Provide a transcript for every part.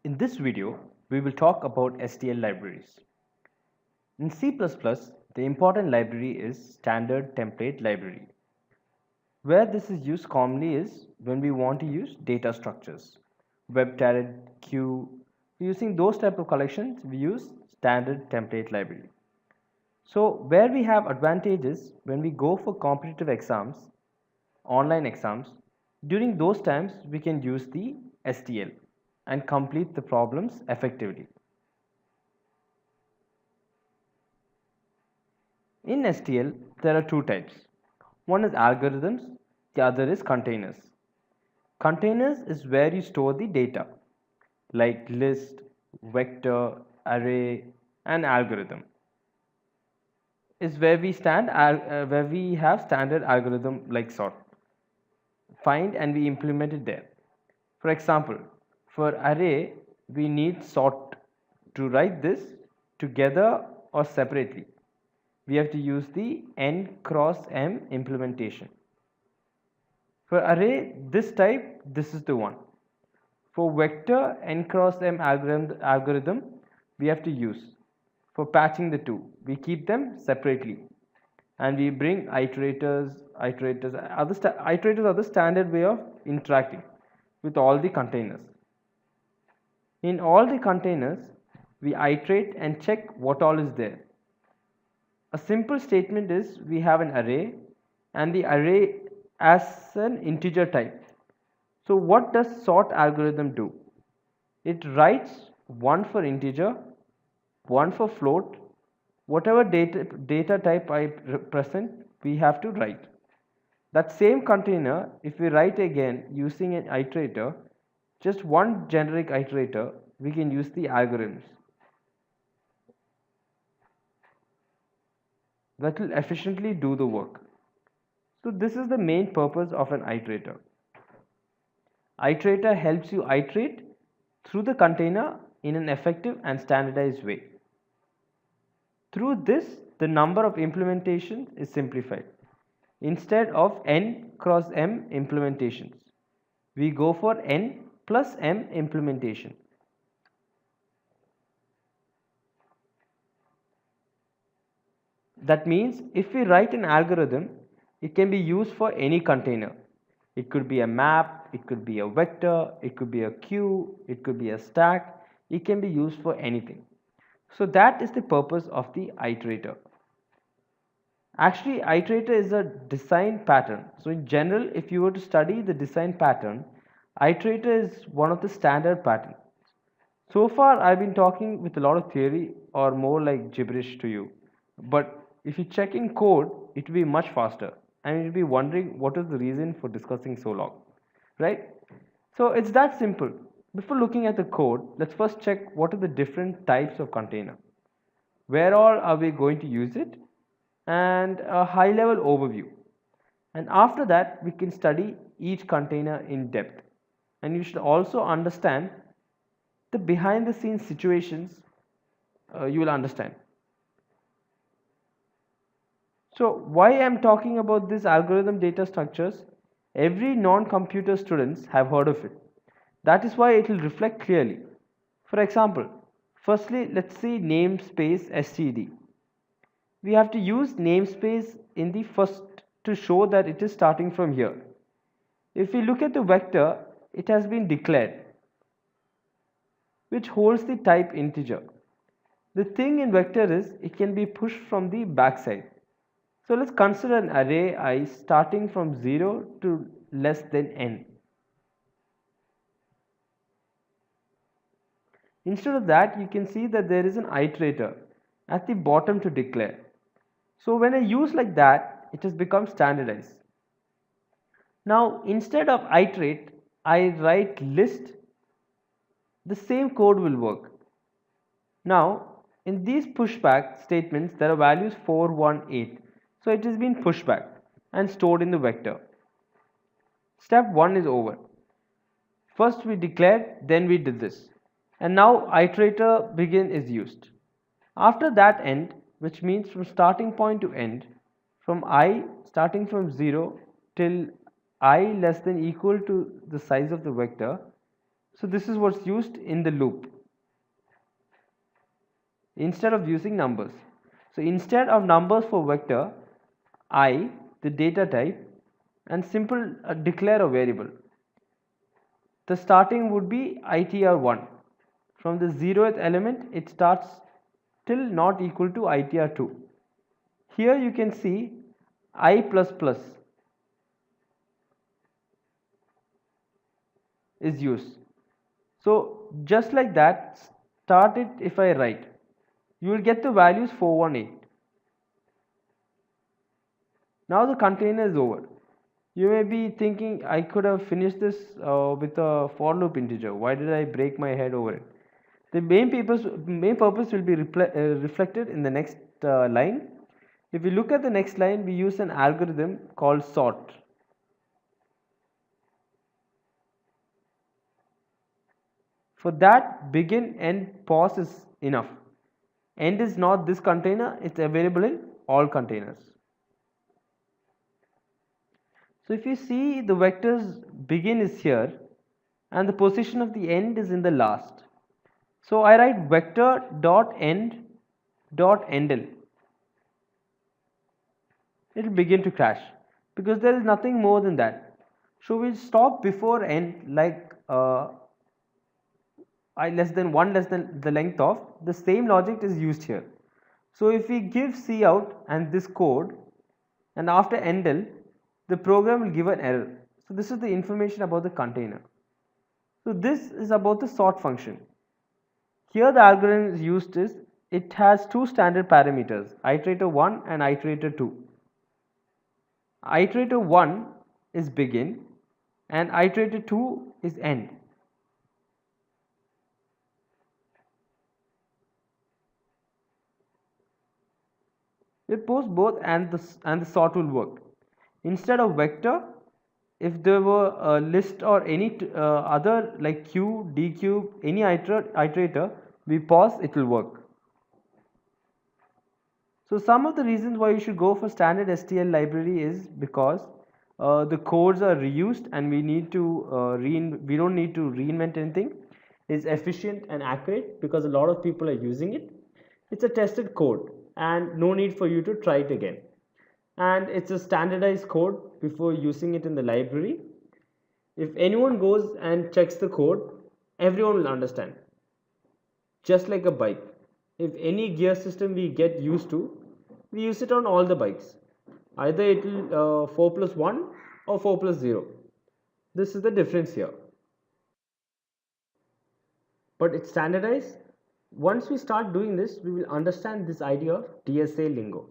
In this video, we will talk about STL libraries. In C++, the important library is standard template library. Where this is used commonly is when we want to use data structures, web turret, queue. Using those type of collections, we use standard template library. So where we have advantages when we go for competitive exams, online exams, during those times we can use the STL and complete the problems effectively. In STL, there are two types. One is algorithms, the other is containers. Containers is where you store the data like list, vector, array and algorithm. Is where we have standard algorithm like sort, find and we implement it there. For example, for array we need sort to write this together or separately. We have to use the n cross m implementation. For array this type, this is the one. For vector n cross m algorithm we have to use. For patching the two, we keep them separately and we bring iterators. Iterators are the standard way of interacting with all the containers. In all the containers, we iterate and check what all is there. A simple statement is we have an array and the array as an integer type. So what does sort algorithm do? It writes one for integer, one for float, whatever data type I present we have to write. That same container, if we write again using an iterator, just one generic iterator, we can use the algorithms that will efficiently do the work. So this is the main purpose of an iterator. Iterator helps you iterate through the container in an effective and standardized way. Through this, the number of implementations is simplified. Instead of n cross m implementations, we go for n plus m implementation. That means if we write an algorithm, it can be used for any container. It could be a map, it could be a vector, it could be a queue, it could be a stack. It can be used for anything. So that is the purpose of the iterator. Actually, iterator is a design pattern. So in general, if you were to study the design pattern, iterator is one of the standard patterns. So far, I've been talking with a lot of theory or more like gibberish to you. But if you check in code, it will be much faster and you'll be wondering what is the reason for discussing so long, right? So it's that simple. Before looking at the code, let's first check what are the different types of container. Where all are we going to use it? And a high level overview. And after that, we can study each container in depth. And you should also understand the behind the scenes situations you will understand. So why I am talking about this algorithm data structures, every non-computer students have heard of it. That is why it will reflect clearly. For example, firstly let's see namespace std. We have to use namespace in the first to show that it is starting from here. If we look at the vector, it has been declared, which holds the type integer. The thing in vector is it can be pushed from the backside. So let's consider an array I starting from 0 to less than n. Instead of that, you can see that there is an iterator at the bottom to declare. So when I use like that, it has become standardized. Now instead of iterate, I write list. The same code will work. Now in these pushback statements, there are values 4, 1, 8. So it has been pushed back and stored in the vector. Step 1 is over. First we declared, then we did this. And now iterator begin is used. After that end, which means from starting point to end, from I starting from 0 till I less than equal to the size of the vector. So this is what's used in the loop instead of using numbers. So instead of numbers for vector, I, the data type, and simple declare a variable. The starting would be itr1. From the 0th element, it starts till not equal to itr2. Here you can see I plus plus is used. So just like that, start it if I write. You will get the values 418. Now the container is over. You may be thinking I could have finished this with a for loop integer. Why did I break my head over it? The main purpose will be reflected in the next line. If we look at the next line, we use an algorithm called sort. For that, begin, end, pause is enough. End is not this container, it's available in all containers. So if you see, the vectors begin is here and the position of the end is in the last. So I write vector dot end dot endl. It will begin to crash because there is nothing more than that. So we stop before end, like I less than 1 less than the length of, the same logic is used here. So if we give cout and this code, and after endl, the program will give an error. So this is the information about the container. So this is about the sort function. Here the algorithm is used is, it has two standard parameters, iterator 1 and iterator 2. Iterator 1 is begin and iterator 2 is end. With both and the sort will work. Instead of vector, if there were a list or any other like q, d cube, any iterator, we pause, it will work. So some of the reasons why you should go for standard STL library is because the codes are reused and we don't need to reinvent anything. It's efficient and accurate because a lot of people are using it. It's a tested code and no need for you to try it again. And it's a standardized code before using it in the library. If anyone goes and checks the code, everyone will understand. Just like a bike. If any gear system we get used to, we use it on all the bikes. Either it will 4 plus 1 or 4 plus 0. This is the difference here. But it's standardized. Once we start doing this, we will understand this idea of DSA lingo.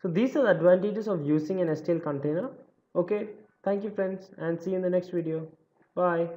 So these are the advantages of using an STL container. Okay, thank you friends and see you in the next video. Bye.